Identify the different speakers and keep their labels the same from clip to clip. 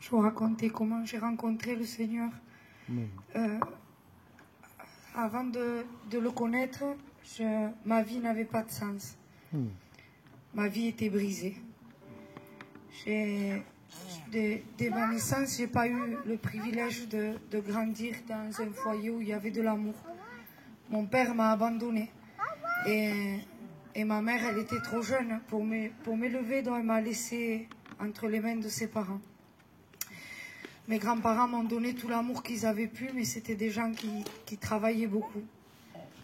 Speaker 1: Je vous raconter comment j'ai rencontré le Seigneur. Avant de le connaître, ma vie n'avait pas de sens. Ma vie était brisée. Dès ma naissance, je n'ai pas eu le privilège de grandir dans un foyer où il y avait de l'amour. Mon père m'a abandonnée. Et ma mère, elle était trop jeune pour m'élever, donc elle m'a laissée entre les mains de ses parents. Mes grands-parents m'ont donné tout l'amour qu'ils avaient pu, mais c'était des gens qui travaillaient beaucoup.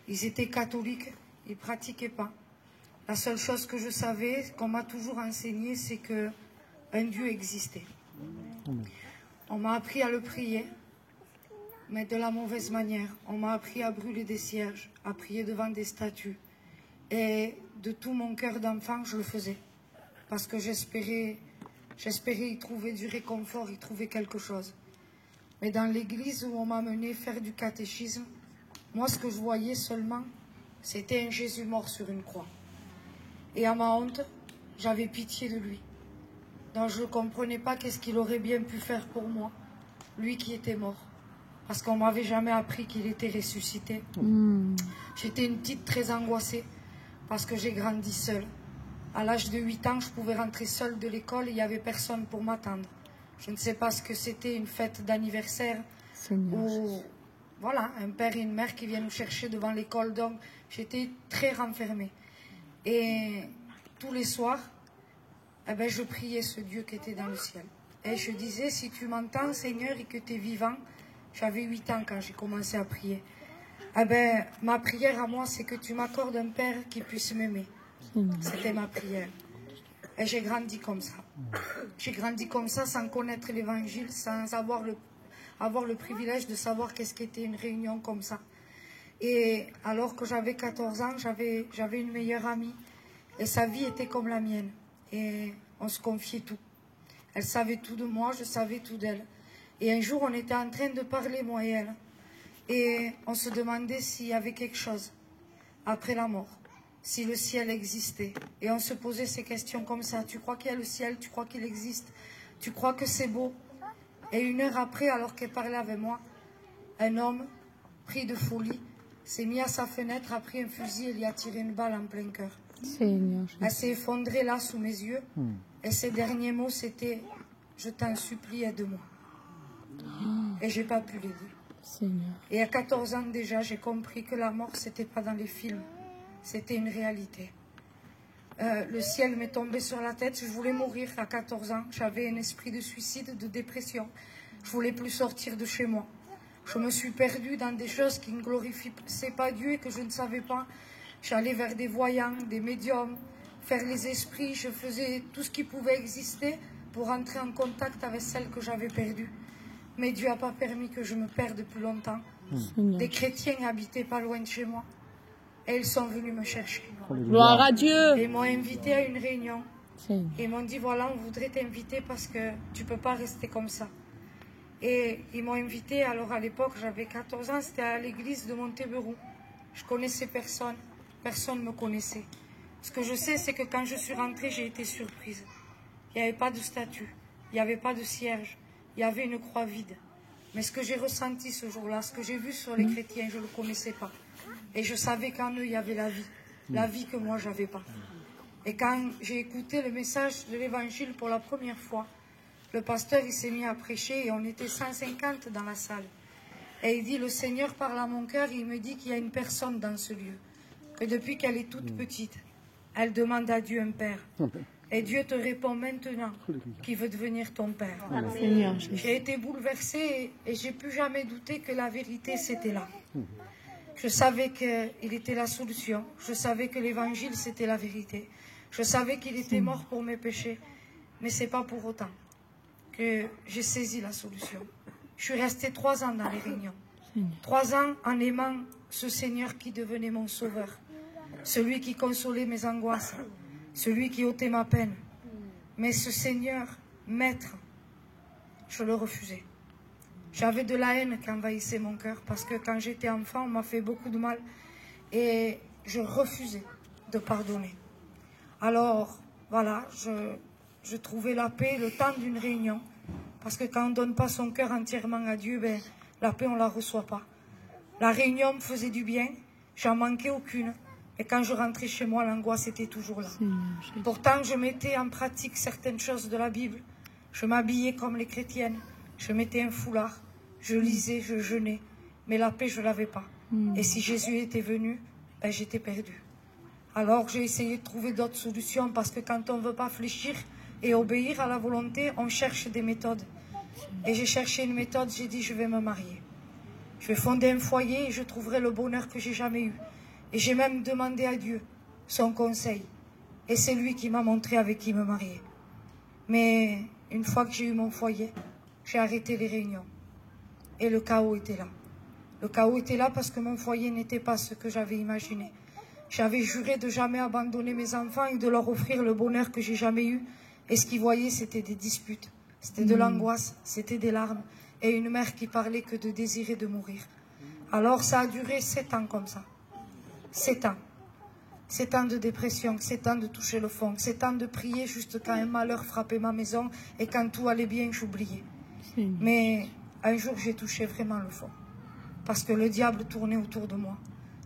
Speaker 1: Ils étaient catholiques, ils ne pratiquaient pas. La seule chose que je savais, qu'on m'a toujours enseigné, c'est qu'un Dieu existait. On m'a appris à le prier, mais de la mauvaise manière. On m'a appris à brûler des cierges, à prier devant des statues. Et de tout mon cœur d'enfant, je le faisais. Parce que j'espérais y trouver du réconfort, y trouver quelque chose. Mais dans l'église où on m'a mené faire du catéchisme, moi ce que je voyais seulement, c'était un Jésus mort sur une croix. Et à ma honte, j'avais pitié de lui. Donc je ne comprenais pas qu'est-ce qu'il aurait bien pu faire pour moi, lui qui était mort. Parce qu'on ne m'avait jamais appris qu'il était ressuscité. J'étais une petite très angoissée, parce que j'ai grandi seule. À l'âge de 8 ans, je pouvais rentrer seule de l'école et il n'y avait personne pour m'attendre. Je ne sais pas ce que c'était une fête d'anniversaire ou voilà, un père et une mère qui viennent nous chercher devant l'école. Donc j'étais très renfermée. Et tous les soirs, je priais ce Dieu qui était dans le ciel. Et je disais, si tu m'entends Seigneur et que tu es vivant, j'avais 8 ans quand j'ai commencé à prier. Ma prière à moi, c'est que tu m'accordes un père qui puisse m'aimer. C'était ma prière. Et j'ai grandi comme ça. J'ai grandi comme ça sans connaître l'évangile, sans avoir le privilège de savoir qu'est-ce qu'était une réunion comme ça. Et alors que j'avais 14 ans, j'avais une meilleure amie. Et sa vie était comme la mienne. Et on se confiait tout. Elle savait tout de moi, je savais tout d'elle. Et un jour, on était en train de parler, moi et elle. Et on se demandait s'il y avait quelque chose après la mort. Si le ciel existait. Et on se posait ces questions comme ça. Tu crois qu'il y a le ciel? Tu crois qu'il existe? Tu crois que c'est beau? Et 1 heure après, alors qu'elle parlait avec moi, un homme, pris de folie, s'est mis à sa fenêtre, a pris un fusil et lui a tiré une balle en plein cœur. Elle s'est effondrée là sous mes yeux. Et ses derniers mots, c'était « Je t'en supplie, aide-moi ». Et je n'ai pas pu l'aider. Et à 14 ans déjà, j'ai compris que la mort, ce n'était pas dans les films. C'était une réalité. Le ciel m'est tombé sur la tête. Je voulais mourir à 14 ans. J'avais un esprit de suicide, de dépression. Je ne voulais plus sortir de chez moi. Je me suis perdue dans des choses qui ne glorifiaient pas Dieu et que je ne savais pas. J'allais vers des voyants, des médiums, faire les esprits. Je faisais tout ce qui pouvait exister pour entrer en contact avec celle que j'avais perdue. Mais Dieu n'a pas permis que je me perde plus longtemps. Des chrétiens habitaient pas loin de chez moi. Et ils sont venus me chercher.
Speaker 2: Gloire à Dieu.
Speaker 1: Et ils m'ont invité à une réunion. Et ils m'ont dit, voilà, on voudrait t'inviter parce que tu ne peux pas rester comme ça. Et ils m'ont invité, alors à l'époque, j'avais 14 ans, c'était à l'église de Montebéroux. Je connaissais personne. Personne ne me connaissait. Ce que je sais, c'est que quand je suis rentrée, j'ai été surprise. Il n'y avait pas de statue. Il n'y avait pas de cierge. Il y avait une croix vide. Mais ce que j'ai ressenti ce jour-là, ce que j'ai vu sur les chrétiens, je ne le connaissais pas. Et je savais qu'en eux, il y avait la vie que moi, je n'avais pas. Et quand j'ai écouté le message de l'évangile pour la première fois, le pasteur, il s'est mis à prêcher et on était 150 dans la salle. Et il dit, le Seigneur parle à mon cœur, il me dit qu'il y a une personne dans ce lieu. Que depuis qu'elle est toute petite, elle demande à Dieu un père. Et Dieu te répond maintenant qu'il veut devenir ton père. J'ai été bouleversée et j'ai plus jamais douté que la vérité, c'était là. Je savais qu'il était la solution. Je savais que l'évangile, c'était la vérité. Je savais qu'il était mort pour mes péchés. Mais ce n'est pas pour autant que j'ai saisi la solution. Je suis restée 3 ans dans les réunions. 3 ans en aimant ce Seigneur qui devenait mon sauveur. Celui qui consolait mes angoisses. Celui qui ôtait ma peine. Mais ce Seigneur, maître, je le refusais. J'avais de la haine qui envahissait mon cœur parce que quand j'étais enfant, on m'a fait beaucoup de mal et je refusais de pardonner. Alors, voilà, je trouvais la paix le temps d'une réunion Parce que quand on ne donne pas son cœur entièrement à Dieu, ben, la paix, on ne la reçoit pas. La réunion me faisait du bien, j'en manquais aucune. Et quand je rentrais chez moi, l'angoisse était toujours là. Pourtant, je mettais en pratique certaines choses de la Bible. Je m'habillais comme les chrétiennes. Je mettais un foulard. Je lisais, je jeûnais. Mais la paix, je ne l'avais pas. Et si Jésus était venu, ben, j'étais perdue. Alors, j'ai essayé de trouver d'autres solutions parce que quand on ne veut pas fléchir et obéir à la volonté, on cherche des méthodes. Et j'ai cherché une méthode, j'ai dit, je vais me marier. Je vais fonder un foyer et je trouverai le bonheur que j'ai jamais eu. Et j'ai même demandé à Dieu son conseil. Et c'est lui qui m'a montré avec qui me marier. Mais une fois que j'ai eu mon foyer, j'ai arrêté les réunions. Et le chaos était là. Le chaos était là parce que mon foyer n'était pas ce que j'avais imaginé. J'avais juré de jamais abandonner mes enfants et de leur offrir le bonheur que j'ai jamais eu. Et ce qu'ils voyaient, c'était des disputes. C'était de l'angoisse, c'était des larmes. Et une mère qui parlait que de désirer de mourir. Alors ça a duré 7 ans comme ça. 7 ans. 7 ans de dépression, 7 ans de toucher le fond, 7 ans de prier juste quand un malheur frappait ma maison et quand tout allait bien, j'oubliais. Mais un jour, j'ai touché vraiment le fond. Parce que le diable tournait autour de moi.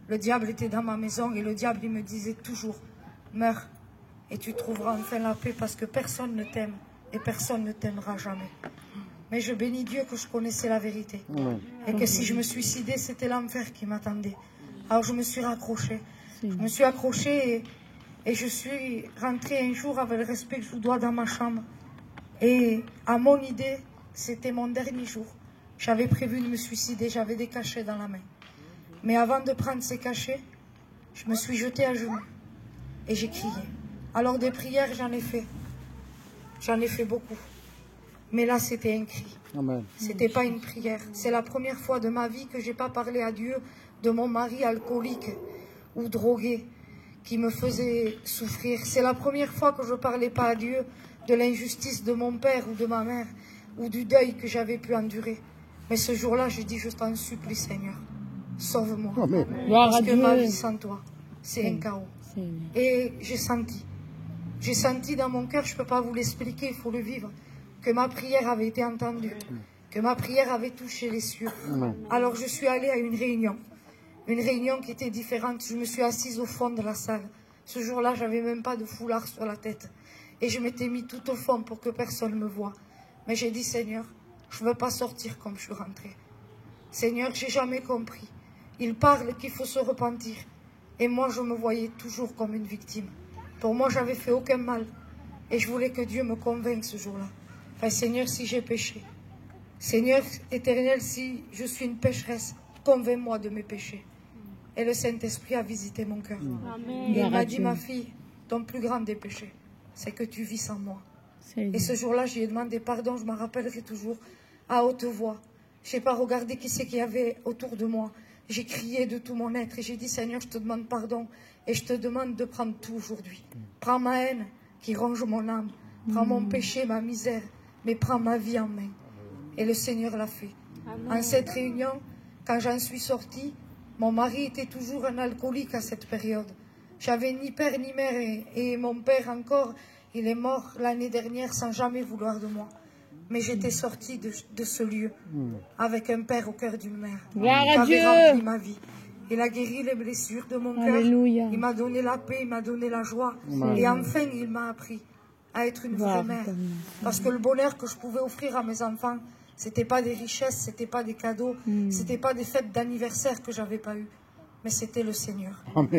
Speaker 1: Le diable était dans ma maison et le diable, il me disait toujours, meurs et tu trouveras enfin la paix parce que personne ne t'aime et personne ne t'aimera jamais. Mais je bénis Dieu que je connaissais la vérité. Et que si je me suicidais, c'était l'enfer qui m'attendait. Alors je me suis raccrochée. Je me suis accrochée et je suis rentrée un jour avec le respect que je vous dois dans ma chambre. Et à mon idée, c'était mon dernier jour. J'avais prévu de me suicider, j'avais des cachets dans la main. Mais avant de prendre ces cachets, je me suis jetée à genoux. Et j'ai crié. Alors des prières, j'en ai fait. J'en ai fait beaucoup. Mais là, c'était un cri. C'était pas une prière. C'est la première fois de ma vie que j'ai pas parlé à Dieu de mon mari alcoolique ou drogué qui me faisait souffrir. C'est la première fois que je parlais pas à Dieu de l'injustice de mon père ou de ma mère ou du deuil que j'avais pu endurer. Mais ce jour-là, j'ai dit, je t'en supplie, Seigneur, sauve-moi. Parce que ma vie sans toi, c'est un chaos. Et j'ai senti dans mon cœur, je ne peux pas vous l'expliquer, il faut le vivre, que ma prière avait été entendue, que ma prière avait touché les cieux. Alors je suis allée à une réunion qui était différente. Je me suis assise au fond de la salle. Ce jour-là, je n'avais même pas de foulard sur la tête. Et je m'étais mis tout au fond pour que personne ne me voie. Mais j'ai dit, Seigneur, je ne veux pas sortir comme je suis rentrée. Seigneur, j'ai jamais compris. Il parle qu'il faut se repentir. Et moi, je me voyais toujours comme une victime. Pour moi, j'avais fait aucun mal. Et je voulais que Dieu me convainque ce jour-là. Enfin, Seigneur, si j'ai péché. Seigneur éternel, si je suis une pécheresse, convainc-moi de mes péchés. Et le Saint-Esprit a visité mon cœur. Et il m'a dit, ma fille, ton plus grand des péchés, c'est que tu vis sans moi. Et ce jour-là, je lui ai demandé pardon, je m'en rappellerai toujours, à haute voix. Je n'ai pas regardé qui c'est qu'il y avait autour de moi. J'ai crié de tout mon être et j'ai dit, Seigneur, je te demande pardon et je te demande de prendre tout aujourd'hui. Prends ma haine qui ronge mon âme, prends mon péché, ma misère, mais prends ma vie en main. Et le Seigneur l'a fait. En cette réunion, quand j'en suis sortie, mon mari était toujours un alcoolique à cette période. J'avais ni père ni mère et mon père encore, il est mort l'année dernière sans jamais vouloir de moi. Mais j'étais sortie de ce lieu avec un père au cœur d'une mère qui avait rempli ma vie. Il a guéri les blessures de mon cœur. Il m'a donné la paix, il m'a donné la joie. Et enfin, il m'a appris à être une vraie mère. Parce que le bonheur que je pouvais offrir à mes enfants, c'était pas des richesses, c'était pas des cadeaux, c'était pas des fêtes d'anniversaire que j'avais pas eues, mais c'était le Seigneur. Amen.